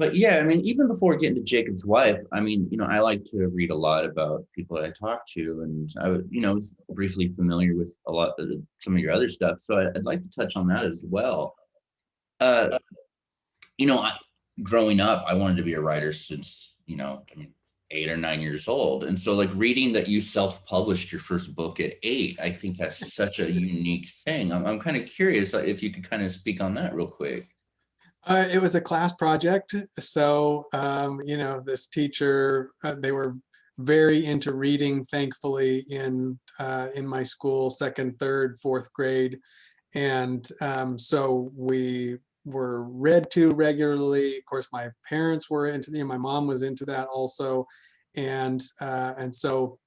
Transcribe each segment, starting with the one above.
But yeah, I mean, even before getting to Jacob's wife, I mean, I like to read a lot about people that I talk to, and was briefly familiar with a lot of some of your other stuff. So I'd like to touch on that as well. Uh, growing up, I wanted to be a writer since, I mean, 8 or 9 years old. And so like reading that you self-published your first book at 8, I think that's such a unique thing. I'm kind of curious if you could kind of speak on that real quick. It was a class project. So, this teacher, they were very into reading, thankfully, in my school, second, third, fourth grade. And so we were read to regularly. Of course, my parents were into, my mom was into that also. And so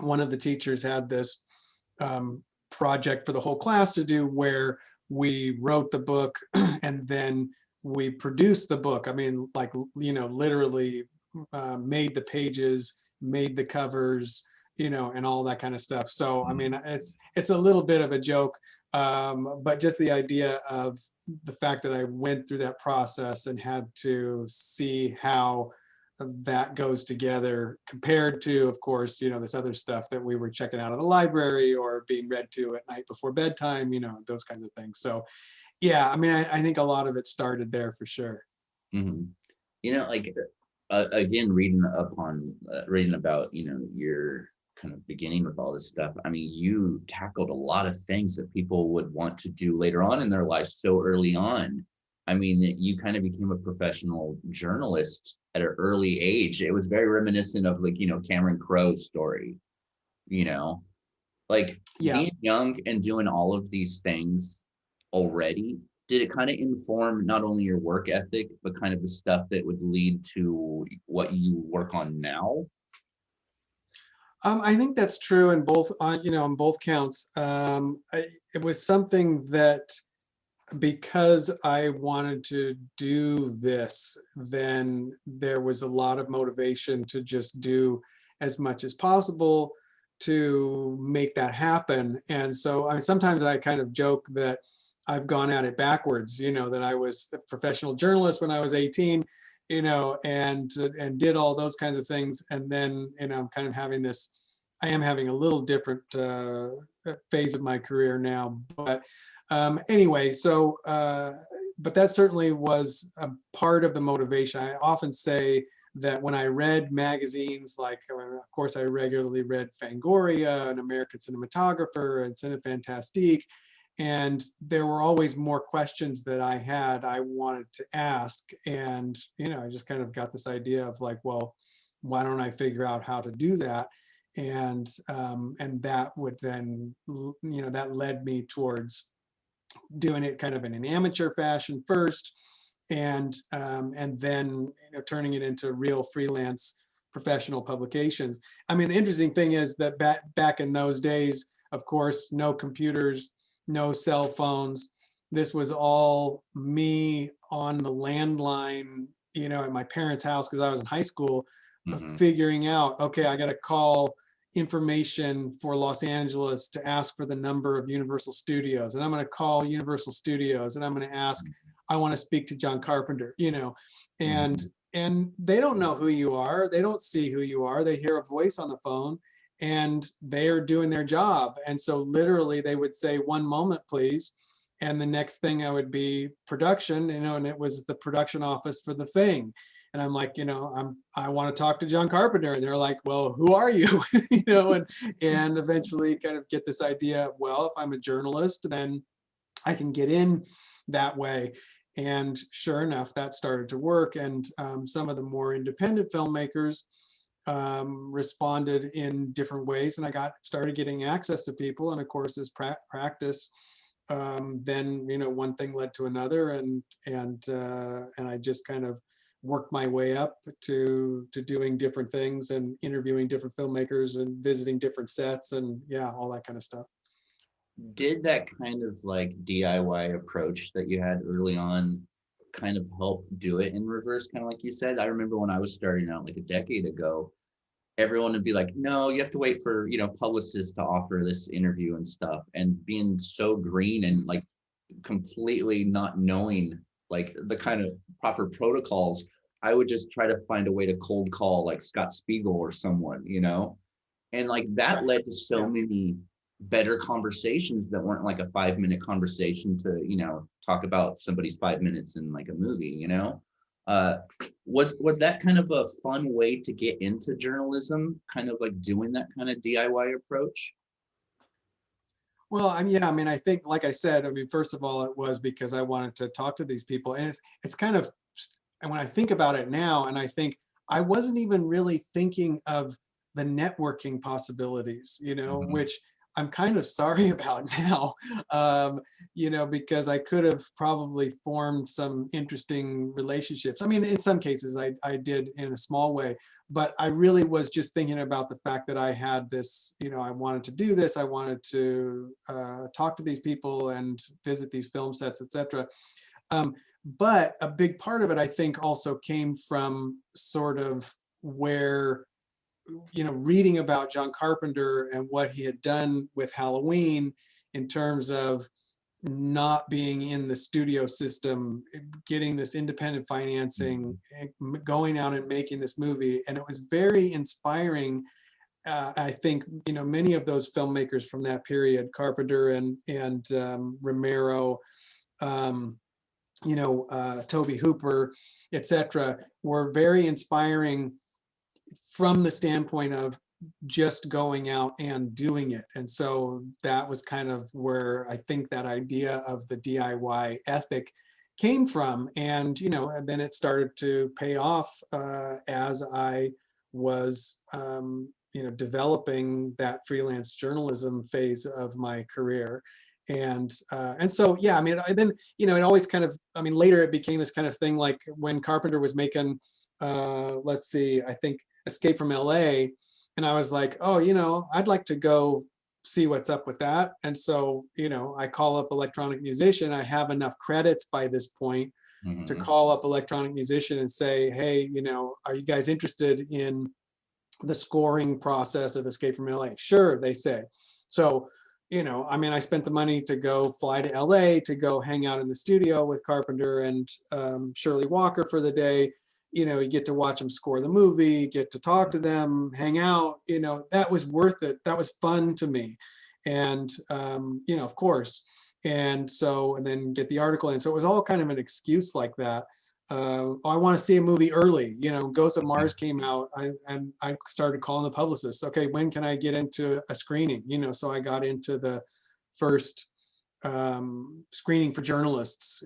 one of the teachers had this project for the whole class to do where we wrote the book and then we produced the book. I mean, like, literally made the pages, made the covers, and all that kind of stuff. So, I mean, it's a little bit of a joke, but just the idea of the fact that I went through that process and had to see how that goes together compared to, of course, this other stuff that we were checking out of the library or being read to at night before bedtime, those kinds of things. So, yeah, I mean, I think a lot of it started there for sure. Mm-hmm. Like again, reading about your kind of beginning with all this stuff. I mean, you tackled a lot of things that people would want to do later on in their lives so early on. I mean, you kind of became a professional journalist at an early age. It was very reminiscent of like Cameron Crowe's story. You know, like Yeah. being young and doing all of these things already, did it kind of inform not only your work ethic, but kind of the stuff that would lead to what you work on now? I think that's true in both, on both counts. It was something that because I wanted to do this, then there was a lot of motivation to just do as much as possible to make that happen. And so sometimes I kind of joke that I've gone at it backwards, that I was a professional journalist when I was 18, and did all those kinds of things. And then, I'm kind of I am having a little different phase of my career now. But anyway, so, but that certainly was a part of the motivation. I often say that when I read magazines, like, of course, I regularly read Fangoria and American Cinematographer and Cinefantastique, and there were always more questions that I wanted to ask. And, I just kind of got this idea of like, well, why don't I figure out how to do that? And that would then, that led me towards doing it kind of in an amateur fashion first, and then turning it into real freelance professional publications. I mean, the interesting thing is that back in those days, of course, no computers, no cell phones. This was all me on the landline, at my parents' house, because I was in high school, figuring out, okay, I got to call information for Los Angeles to ask for the number of Universal Studios, and I'm going to call Universal Studios and I'm going to ask, I want to speak to John Carpenter, and they don't know who you are, they don't see who you are, they hear a voice on the phone and they are doing their job. And so literally they would say, one moment please, and the next thing I would be production, and it was the production office for the thing. And I'm like, I want to talk to John Carpenter. And they're like, well, who are you? And eventually kind of get this idea, well, if I'm a journalist, then I can get in that way. And sure enough, that started to work. And some of the more independent filmmakers responded in different ways. And I started getting access to people. And of course, as practice, then, one thing led to another. And I just kind of worked my way up to doing different things and interviewing different filmmakers and visiting different sets and all that kind of stuff. Did that kind of like DIY approach that you had early on kind of help do it in reverse, kind of like you said? I remember when I was starting out like a decade ago, everyone would be like, no, you have to wait for, publicists to offer this interview and stuff. And being so green and like completely not knowing like the kind of proper protocols, I would just try to find a way to cold call like Scott Spiegel or someone, you know? And like that Right. led to so Yeah. many better conversations that weren't like a 5-minute conversation to, you know, talk about somebody's 5 minutes in like a movie, you know? Uh, was that kind of a fun way to get into journalism, kind of like doing that kind of DIY approach? Well, yeah, I mean, I think, like I said, I mean, first of all, it was because I wanted to talk to these people, and it's kind of, and when I think about it now, and I think I wasn't even really thinking of the networking possibilities, Mhm. which I'm kind of sorry about now, um, because I could have probably formed some interesting relationships. I mean, in some cases, I did in a small way, but I really was just thinking about the fact that I had this, I wanted to do this. I wanted to talk to these people and visit these film sets, etc. Um, but a big part of it, I think, also came from sort of where, reading about John Carpenter and what he had done with Halloween in terms of not being in the studio system, getting this independent financing, Mhm. going out and making this movie. And it was very inspiring. I think, many of those filmmakers from that period, Carpenter and Romero, um, Toby Hooper, etc., were very inspiring from the standpoint of just going out and doing it. And so that was kind of where I think that idea of the DIY ethic came from. And then it started to pay off as I was, developing that freelance journalism phase of my career. And so, yeah, I mean, then, it always kind of, I mean, later it became this kind of thing, like when Carpenter was making, let's see, I think Escape from LA. And I was like, oh, I'd like to go see what's up with that. And so, I call up Electronic Musician. I have enough credits by this point to Mhm. call up Electronic Musician and say, hey, are you guys interested in the scoring process of Escape from LA? Sure, they say. So, I mean, I spent the money to go fly to LA to go hang out in the studio with Carpenter and Shirley Walker for the day. You get to watch them score the movie, get to talk to them, hang out. That was worth it. That was fun to me. And, of course. And so, and then get the article in. So it was all kind of an excuse like that. I want to see a movie early. Ghost of Mars came out, and I started calling the publicist. Okay, when can I get into a screening? So I got into the first screening for journalists,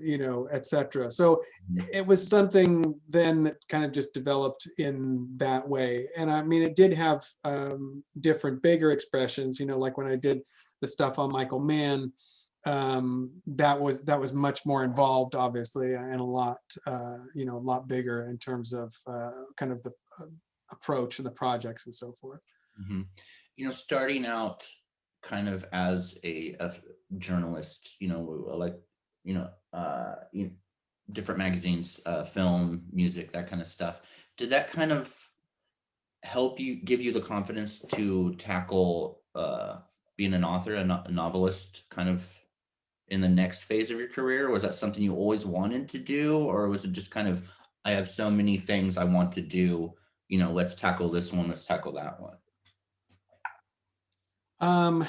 etc. So Mhm. it was something then that kind of just developed in that way. And I mean, it did have different, bigger expressions. Like when I did the stuff on Michael Mann, that was much more involved, obviously, and a lot a lot bigger in terms of kind of the approach and the projects and so forth. Mhm. You know, starting out kind of as a journalist, you know, like, you know, different magazines, film, music, that kind of stuff. Did that kind of help you, give you the confidence to tackle being an author, a novelist, kind of in the next phase of your career? Was that something you always wanted to do, or was it just kind of, I have so many things I want to do, you know, let's tackle this one, let's tackle that one? um,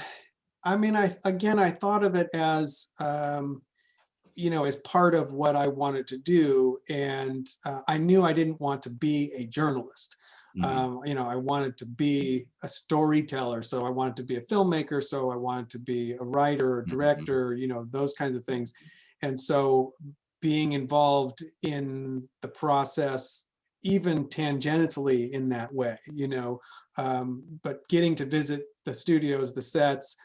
I mean, I thought of it as as part of what I wanted to do. And I knew I didn't want to be a journalist. Mhm. I wanted to be a storyteller. So I wanted to be a filmmaker. So I wanted to be a writer or Mhm. director, those kinds of things. And so being involved in the process, even tangentially in that way, but getting to visit the studios, the sets,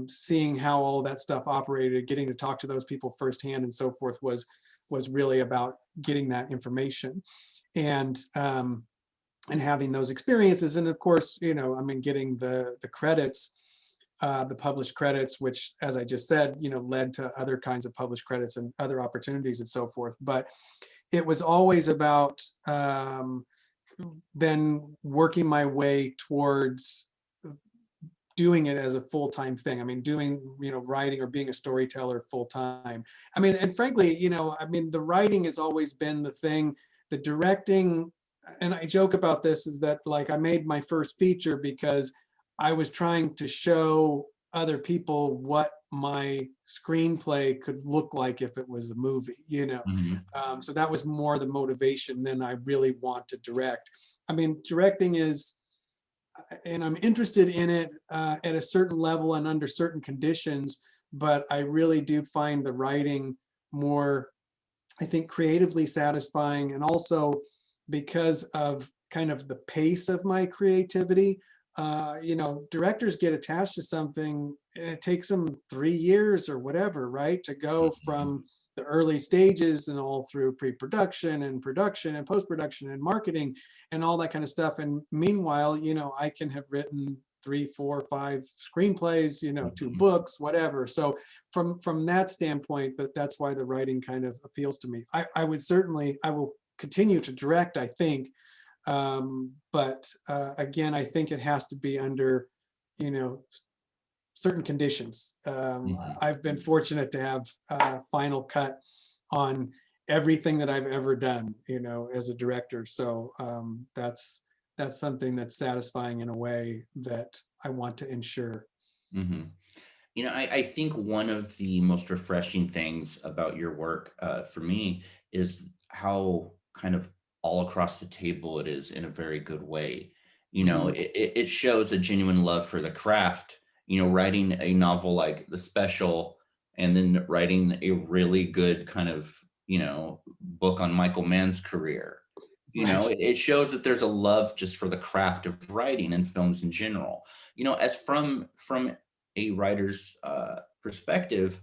seeing how all that stuff operated, getting to talk to those people firsthand and so forth was really about getting that information and having those experiences. And of course, I mean, getting the credits, the published credits, which, as I just said, led to other kinds of published credits and other opportunities and so forth. But it was always about then working my way towards doing it as a full-time thing. I mean, doing, writing or being a storyteller full-time. I mean, and frankly, I mean, the writing has always been the thing The directing, and I joke about this, is that like I made my first feature because I was trying to show other people what my screenplay could look like if it was a movie, you know. Mhm. So that was more the motivation than I really want to direct. I mean, directing is, and I'm interested in it at a certain level and under certain conditions, but I really do find the writing more, I think, creatively satisfying, and also because of kind of the pace of my creativity. You know, directors get attached to something and it takes them 3 years or whatever, right? To go Mhm. from the early stages and all through pre-production and production and post-production and marketing and all that kind of stuff. And meanwhile, you know, I can have written 3, 4, 5 screenplays, you know, 2 Mhm. books, whatever. So from that standpoint, that's why the writing kind of appeals to me. I would certainly, I will continue to direct, I think, but again, I think it has to be under, you know, certain conditions. Mhm. I've been fortunate to have final cut on everything that I've ever done, you know, as a director. So that's something that's satisfying in a way that I want to ensure. Mhm. You know, I think one of the most refreshing things about your work, for me, is how kind of all across the table it is in a very good way. You know, Mhm. it shows a genuine love for the craft. You know, writing a novel like The Special, and then writing a really good kind of, you know, book on Michael Mann's career. You know, Right. it shows that there's a love just for the craft of writing and films in general. You know, as from a writer's perspective,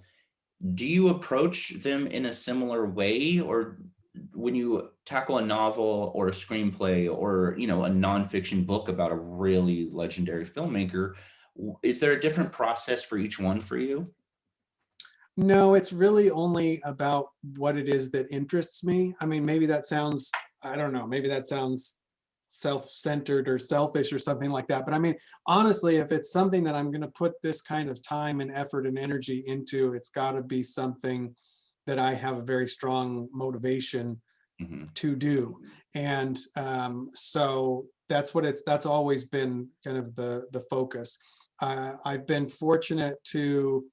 do you approach them in a similar way, or when you tackle a novel or a screenplay or, you know, a nonfiction book about a really legendary filmmaker, is there a different process for each one for you? No, it's really only about what it is that interests me. I mean, maybe that sounds, I don't know, maybe that sounds self-centered or selfish or something like that. But I mean, honestly, if it's something that I'm going to put this kind of time and effort and energy into, it's got to be something that I have a very strong motivation Hmm. to do. And so that's always been kind of the focus. I've been fortunate to,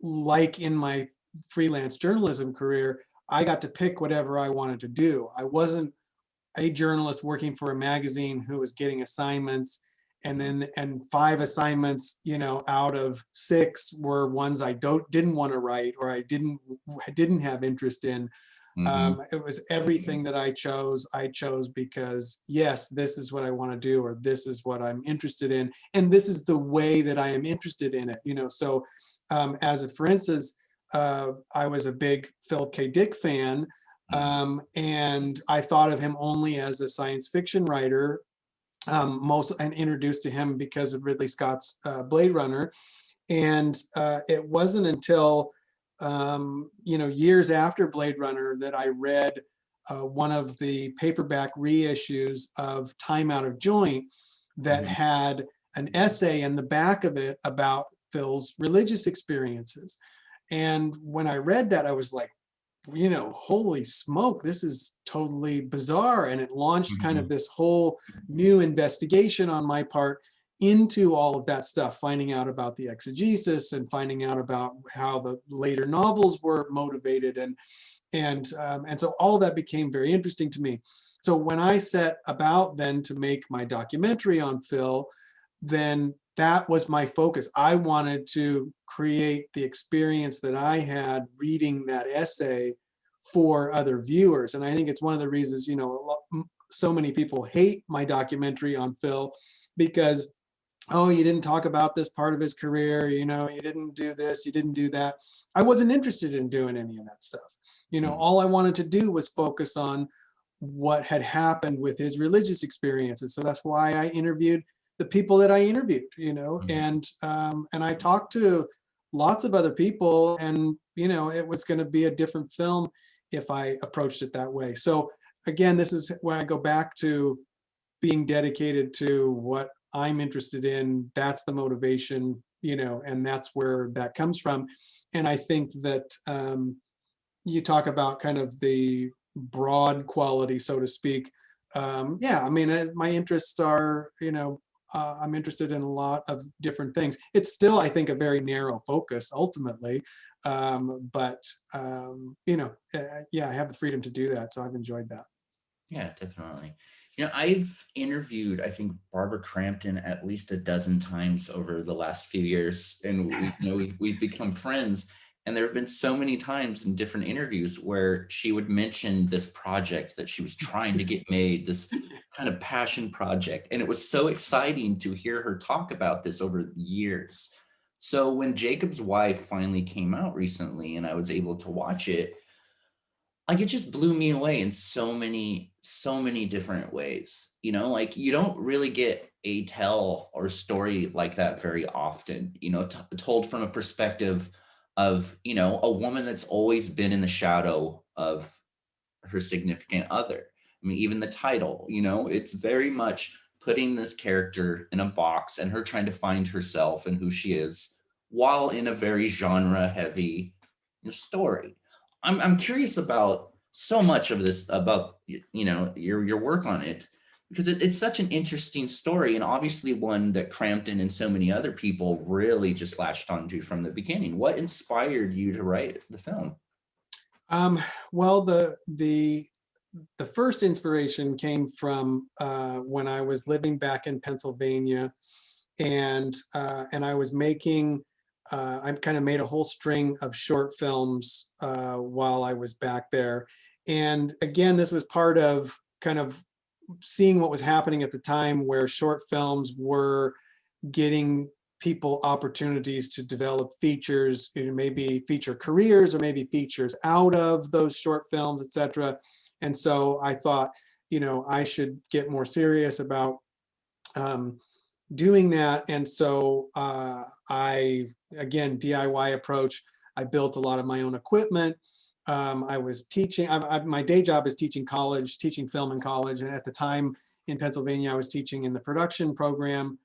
like in my freelance journalism career, I got to pick whatever I wanted to do. I wasn't a journalist working for a magazine who was getting assignments, and 5 assignments, you know, out of 6 were ones I didn't want to write, or I didn't have interest in. Hmm. It was everything that I chose. I chose because, yes, this is what I want to do, or this is what I'm interested in, and this is the way that I am interested in it. You know, so for instance, I was a big Philip K. Dick fan, and I thought of him only as a science fiction writer. Most and introduced to him because of Ridley Scott's Blade Runner, and it wasn't until you know, years after Blade Runner that I read one of the paperback reissues of Time Out of Joint that Hmm. had an essay in the back of it about Phil's religious experiences. And when I read that, I was like, you know, holy smoke, this is totally bizarre. And it launched kind of Hmm. this whole new investigation on my part into all of that stuff, finding out about the exegesis and finding out about how the later novels were motivated. And so all of that became very interesting to me. So when I set about then to make my documentary on Phil, then that was my focus. I wanted to create the experience that I had reading that essay for other viewers. And I think it's one of the reasons, you know, so many people hate my documentary on Phil, because, oh, you didn't talk about this part of his career, you know, you didn't do this, you didn't do that. I wasn't interested in doing any of that stuff. You know, all I wanted to do was focus on what had happened with his religious experiences. So that's why I interviewed the people that I interviewed, you know, Hmm. and I talked to lots of other people, and you know, it was going to be a different film if I approached it that way. So again, this is when I go back to being dedicated to what I'm interested in. That's the motivation, you know, and that's where that comes from. And I think that you talk about kind of the broad quality, so to speak. Yeah, I mean, my interests are, I'm interested in a lot of different things. It's still, I think, a very narrow focus ultimately, but yeah, I have the freedom to do that, so I've enjoyed that. Yeah, definitely. I've interviewed, I think, Barbara Crampton at least a dozen times over the last few years, and we've become friends. And there have been so many times in different interviews where she would mention this project that she was trying to get made, this kind of passion project. And it was so exciting to hear her talk about this over the years. So when Jacob's Wife finally came out recently and I was able to watch it, like it just blew me away in so many different ways. Like you don't really get a tell or story like that very often, told from a perspective of, a woman that's always been in the shadow of her significant other. I mean, even the title, it's very much putting this character in a box and her trying to find herself and who she is while in a very genre heavy story. I'm curious about so much of this, about your work on it, because it's such an interesting story, and obviously one that Crampton and so many other people really just latched onto from the beginning. What inspired you to write the film? Well, the first inspiration came from when I was living back in Pennsylvania, and I was making. I kind of made a whole string of short films while I was back there, and again, this was part of kind of seeing what was happening at the time, where short films were getting people opportunities to develop features, maybe feature careers or maybe features out of those short films, etc. And so I thought, I should get more serious about doing that. And so again, DIY approach. I built a lot of my own equipment. I was teaching, my day job is teaching film in college. And at the time in Pennsylvania, I was teaching in the production program.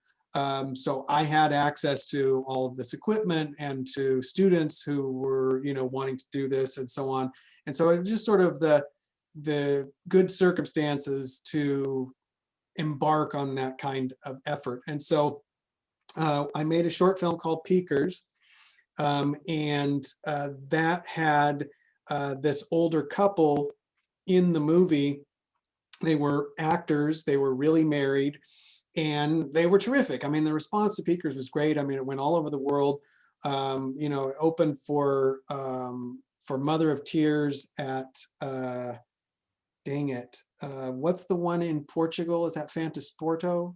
So I had access to all of this equipment and to students who were, wanting to do this and so on. And so it was just sort of the good circumstances to embark on that kind of effort. And so I made a short film called Peekers, and that had this older couple in the movie. They were actors, they were really married, and they were terrific. I mean, the response to Peekers was great. I mean, it went all over the world. It opened for Mother of Tears at, dang it, what's the one in Portugal? Is that Fantasporto?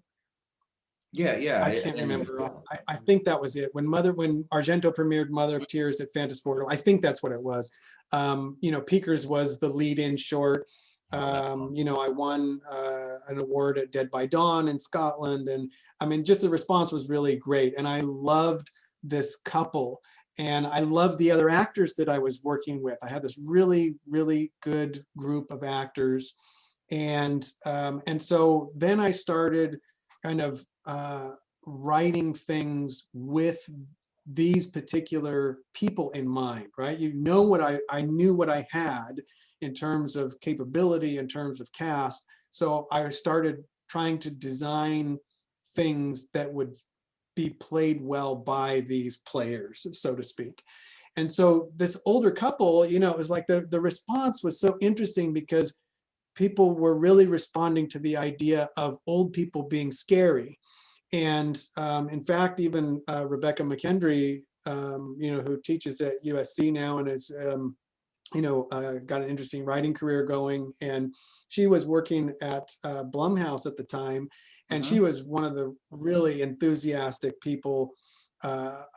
Yeah, I can't remember. I think that was it. When Argento premiered Mother of Tears at Fantasporto, I think that's what it was. Peekers was the lead-in short. I won an award at Dead by Dawn in Scotland. And I mean, just the response was really great. And I loved this couple. And I loved the other actors that I was working with. I had this really, really good group of actors. And so then I started kind of writing things with these particular people in mind, right? What I knew what I had in terms of capability, in terms of cast. So I started trying to design things that would be played well by these players, so to speak. And so this older couple, it was like the response was so interesting because people were really responding to the idea of old people being scary. And in fact, even Rebecca McKendry, who teaches at USC now and is, got an interesting writing career going. And she was working at Blumhouse at the time. And she was one of the really enthusiastic people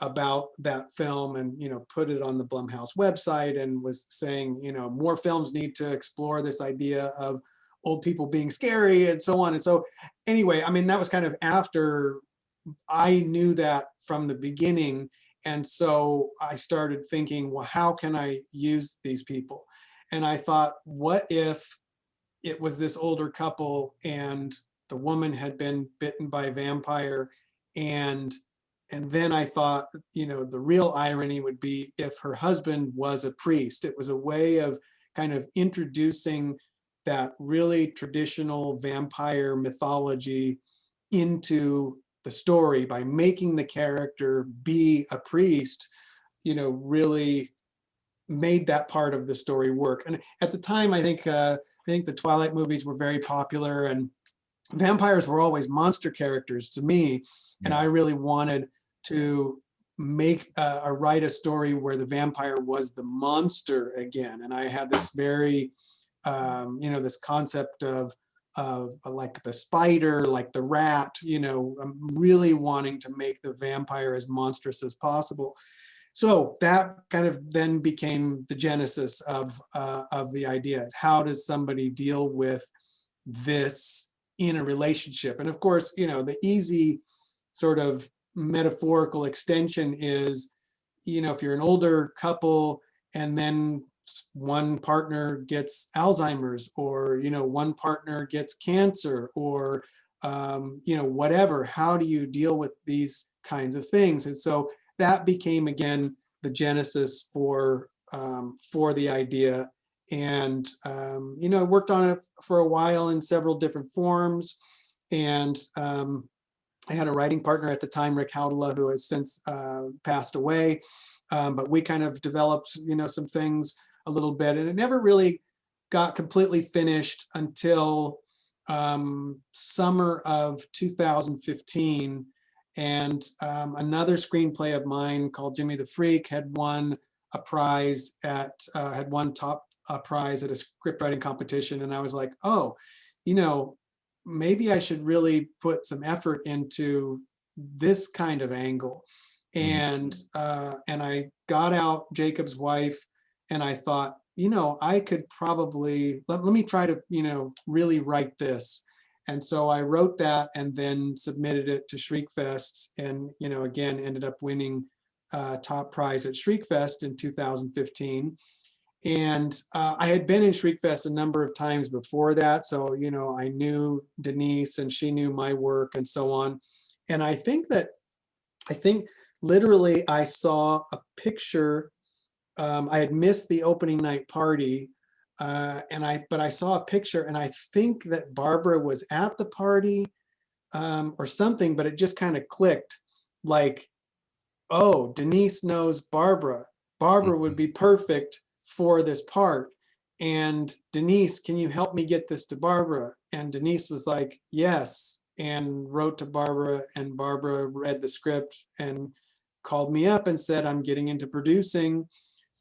about that film, and put it on the Blumhouse website and was saying, more films need to explore this idea of old people being scary and so on. And so anyway, I mean, that was kind of after I knew that from the beginning. And so I started thinking, well, how can I use these people? And I thought, what if it was this older couple and the woman had been bitten by a vampire, and then I thought, the real irony would be if her husband was a priest. It was a way of kind of introducing that really traditional vampire mythology into the story by making the character be a priest, really made that part of the story work. And at the time, I think the Twilight movies were very popular, and vampires were always monster characters to me. And I really wanted to write a story where the vampire was the monster again. And I had this very, this concept of like the spider, like the rat, I'm really wanting to make the vampire as monstrous as possible. So that kind of then became the genesis of the idea. How does somebody deal with this in a relationship? And of course, the easy sort of metaphorical extension is, if you're an older couple and then one partner gets Alzheimer's, or, one partner gets cancer, or, whatever, how do you deal with these kinds of things? And so that became, again, the genesis for the idea. And, I worked on it for a while in several different forms. And I had a writing partner at the time, Rick Haudela, who has since passed away. But we kind of developed, some things a little bit, and it never really got completely finished until summer of 2015. And another screenplay of mine called Jimmy the Freak had won a prize had won top prize at a script writing competition. And I was like, oh, maybe I should really put some effort into this kind of angle. And I got out Jacob's Wife, and I thought, I could probably, let me try to, really write this. And so I wrote that and then submitted it to Shriekfest, and, again, ended up winning top prize at Shriekfest in 2015. And I had been in Shriekfest a number of times before that. So, I knew Denise and she knew my work and so on. And I think literally I saw a picture. I had missed the opening night party. But I saw a picture, and I think that Barbara was at the party or something, but it just kind of clicked, like, oh, Denise knows Barbara. Barbara would be perfect for this part. And Denise, can you help me get this to Barbara? And Denise was like, yes, and wrote to Barbara, and Barbara read the script and called me up and said, I'm getting into producing.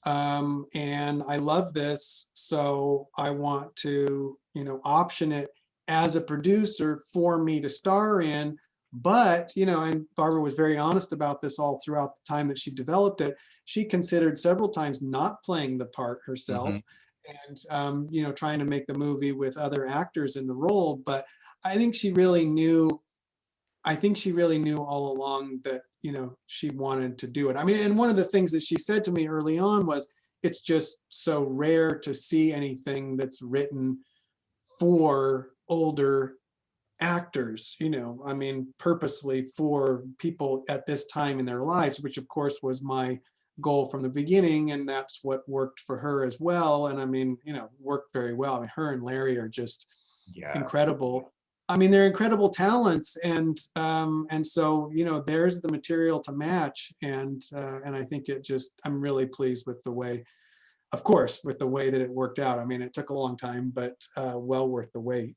And I love this, so I want to, option it as a producer for me to star in. But, and Barbara was very honest about this all throughout the time that she developed it. She considered several times not playing the part herself, and, trying to make the movie with other actors in the role. But I think she really knew all along that, she wanted to do it. I mean, and one of the things that she said to me early on was, it's just so rare to see anything that's written for older actors, I mean, purposely for people at this time in their lives, which of course was my goal from the beginning. And that's what worked for her as well. And I mean, worked very well. I mean, her and Larry are just incredible. I mean, they're incredible talents, and so there's the material to match, and I think I'm really pleased with the way, of course, with the way that it worked out. I mean, it took a long time, but well worth the wait.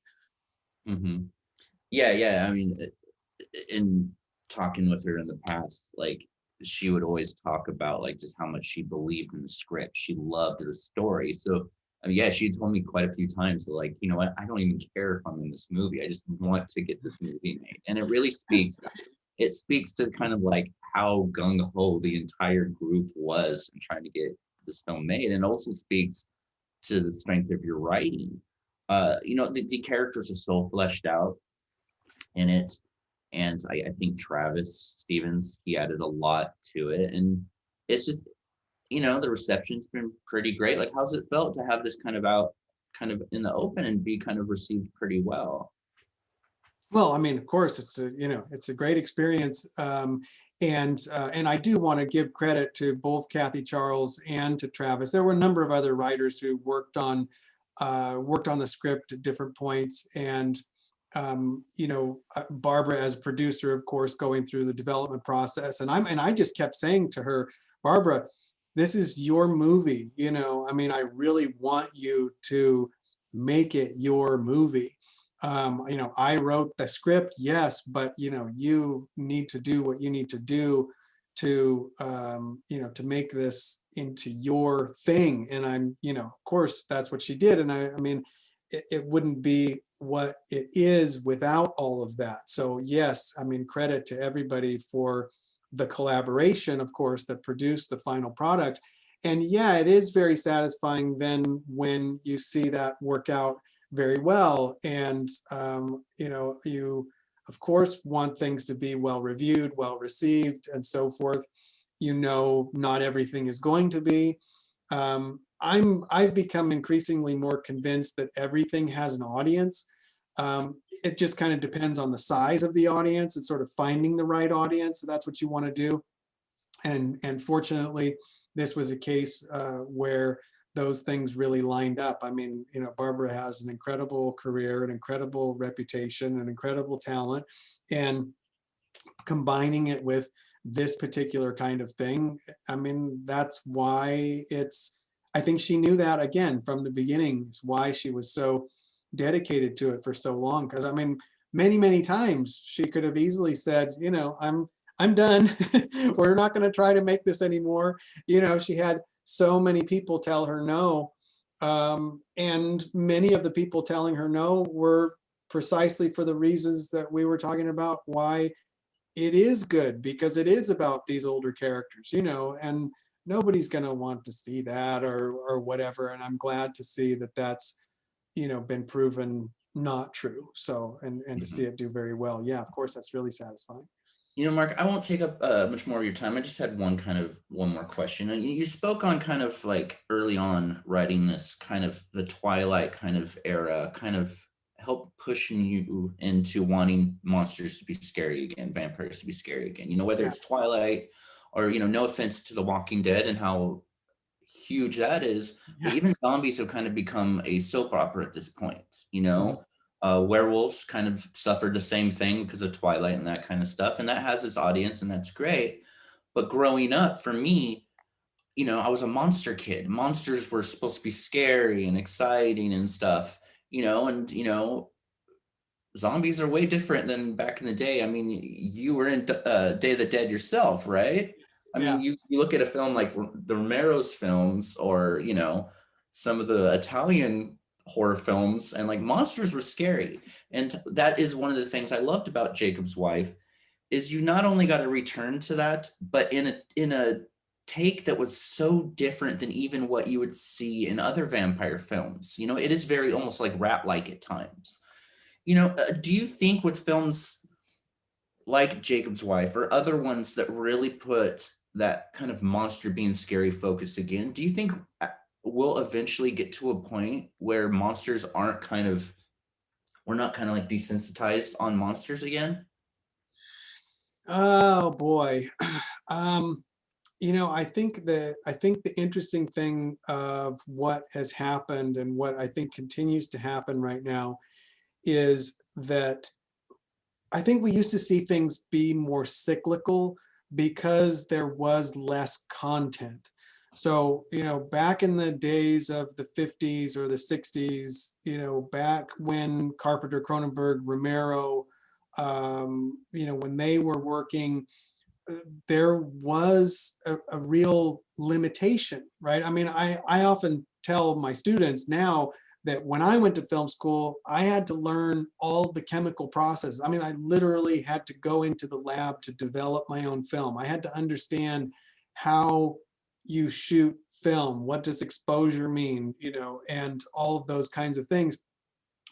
Yeah. I mean, in talking with her in the past, like, she would always talk about like just how much she believed in the script. She loved the story. So I mean, yeah, she told me quite a few times, like, you know what, I don't even care if I'm in this movie. I just want to get this movie made. And it really speaks to kind of like how gung-ho the entire group was in trying to get this film made, and also speaks to the strength of your writing. The characters are so fleshed out in it. And I think Travis Stevens, he added a lot to it. And it's just, the reception's been pretty great. Like, how's it felt to have this kind of in the open and be kind of received pretty well? Well, I mean, of course, it's a great experience. And I do want to give credit to both Kathy Charles and to Travis. There were a number of other writers who worked on the script at different points, and Barbara as producer, of course, going through the development process. And I just kept saying to her, Barbara, this is your movie. I mean, I really want you to make it your movie. I wrote the script, yes, but you need to do what you need to do to make this into your thing. And of course, that's what she did. And I mean, it wouldn't be what it is without all of that. So yes, I mean, credit to everybody for the collaboration, of course, that produced the final product. And yeah, it is very satisfying then when you see that work out very well. And you of course want things to be well reviewed, well received, and so forth. Not everything is going to be. I've become increasingly more convinced that everything has an audience. It just kind of depends on the size of the audience and sort of finding the right audience. So that's what you want to do. And fortunately, this was a case where those things really lined up. I mean, Barbara has an incredible career, an incredible reputation, an incredible talent, and combining it with this particular kind of thing, I mean, that's why I think she knew that again from the beginning. It's why she was so dedicated to it for so long. Because I mean, many times she could have easily said, I'm done. We're not going to try to make this anymore. She had so many people tell her no. And many of the people telling her no were precisely for the reasons that we were talking about, why it is good, because it is about these older characters, and nobody's going to want to see that or whatever. And I'm glad to see that that's, been proven not true. So, and to see it do very well. Yeah, of course, that's really satisfying. Mark, I won't take up much more of your time. I just had one more question. And you spoke on kind of like early on writing this kind of the Twilight kind of era, kind of help pushing you into wanting monsters to be scary again, vampires to be scary again. Whether it's Twilight or, no offense to The Walking Dead and how huge that is, but even zombies have kind of become a soap opera at this point. Werewolves kind of suffered the same thing because of Twilight and that kind of stuff, and that has its audience, and that's great. But growing up, for me, I was a monster kid. Monsters were supposed to be scary and exciting and stuff, and zombies are way different than back in the day. I mean, you were in Day of the Dead yourself, right? I mean, you look at a film like the Romero's films, or some of the Italian horror films, and like monsters were scary. And that is one of the things I loved about Jacob's Wife, is you not only got to return to that, but in a take that was so different than even what you would see in other vampire films. It is very almost like rat-like at times. Do you think with films like Jacob's Wife or other ones that really put that kind of monster being scary focus again, do you think we'll eventually get to a point where monsters we're not kind of like desensitized on monsters again? Oh boy. I think the interesting thing of what has happened and what I think continues to happen right now is that I think we used to see things be more cyclical because there was less content. So, back in the days of the 50s or the 60s, back when Carpenter, Cronenberg, Romero, when they were working, there was a real limitation, right? I mean, I often tell my students now that when I went to film school, I had to learn all the chemical process. I mean, I literally had to go into the lab to develop my own film. I had to understand how you shoot film, what does exposure mean, and all of those kinds of things.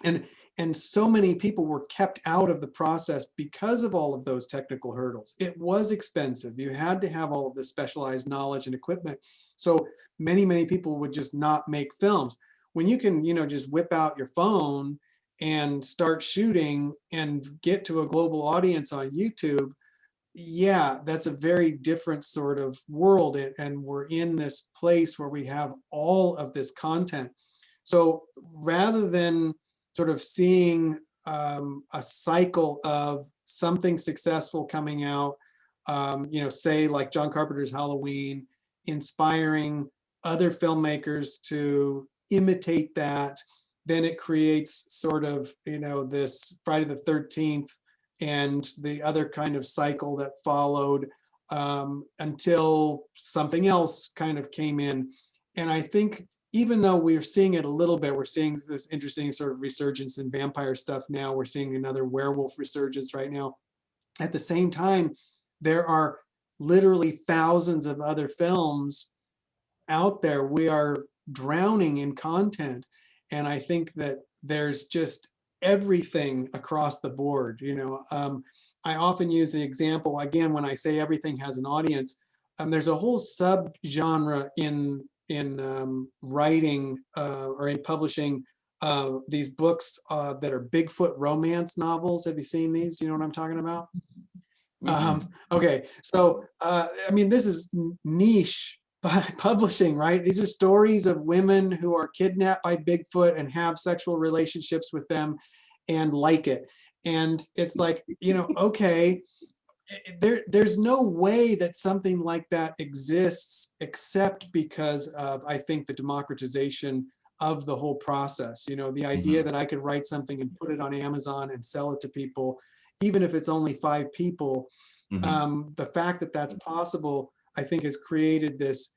And so many people were kept out of the process because of all of those technical hurdles. It was expensive. You had to have all of this specialized knowledge and equipment. So many people would just not make films. When you can, just whip out your phone and start shooting and get to a global audience on YouTube, yeah, that's a very different sort of world. And we're in this place where we have all of this content. So rather than sort of seeing a cycle of something successful coming out, say like John Carpenter's Halloween, inspiring other filmmakers to imitate that, then it creates sort of, this Friday the 13th and the other kind of cycle that followed, until something else kind of came in. And I think even though we're seeing it a little bit, we're seeing this interesting sort of resurgence in vampire stuff now. We're seeing another werewolf resurgence right now. At the same time, there are literally thousands of other films out there. We are drowning in content. And I think that there's just everything across the board. I often use the example, again, when I say everything has an audience, there's a whole subgenre in writing or in publishing these books that are Bigfoot romance novels. Have you seen these? Do you know what I'm talking about? Okay, so this is niche publishing, right? These are stories of women who are kidnapped by Bigfoot and have sexual relationships with them and like it. And it's like, okay, there's no way that something like that exists except because of, I think, the democratization of the whole process. The idea that I could write something and put it on Amazon and sell it to people, even if it's only 5 people, the fact that that's possible, I think, has created this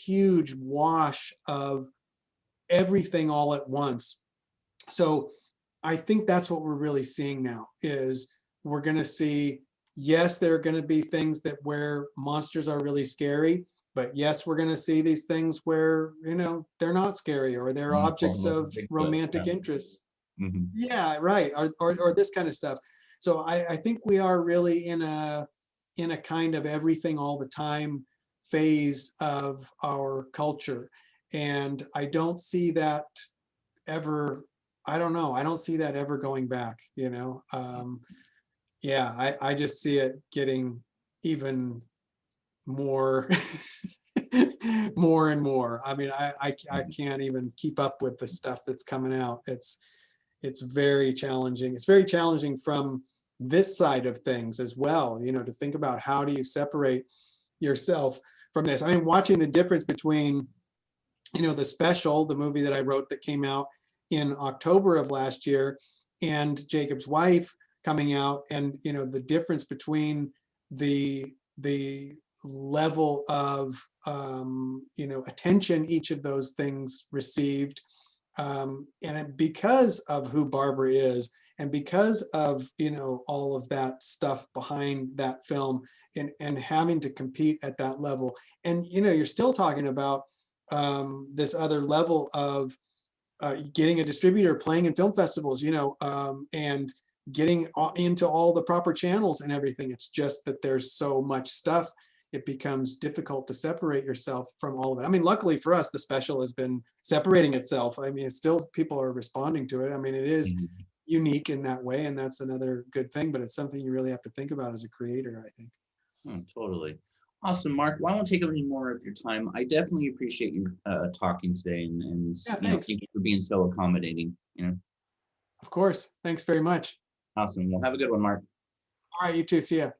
huge wash of everything all at once. So I think that's what we're really seeing now, is we're going to see, yes, there are going to be things where monsters are really scary, but yes, we're going to see these things where, they're not scary, or they're objects of romantic interest. Yeah, right. Or this kind of stuff. So I think we are really in a kind of everything all the time phase of our culture. And I don't see that ever, I don't know, I don't see that ever going back, yeah, I just see it getting even more more and more. I can't even keep up with the stuff that's coming out. It's very challenging. It's very challenging from this side of things as well, to think about how do you separate yourself from this. Watching the difference between, The Special, the movie that I wrote that came out in October of last year, and Jacob's Wife coming out, and the difference between the level of attention each of those things received, and because of who Barbara is, and because of all of that stuff behind that film, and having to compete at that level. And you're still talking about this other level of getting a distributor, playing in film festivals, and getting into all the proper channels and everything. It's just that there's so much stuff, it becomes difficult to separate yourself from all of that. Luckily for us, The Special has been separating itself. It's still, people are responding to it. It is unique in that way, and that's another good thing, but it's something you really have to think about as a creator, I think. Oh, totally. Awesome, Mark. Well, I won't take up any more of your time. I definitely appreciate you talking today, and Yeah, thank you for being so accommodating. Of course. Thanks very much. Awesome. Well, have a good one, Mark. All right, you too. See ya.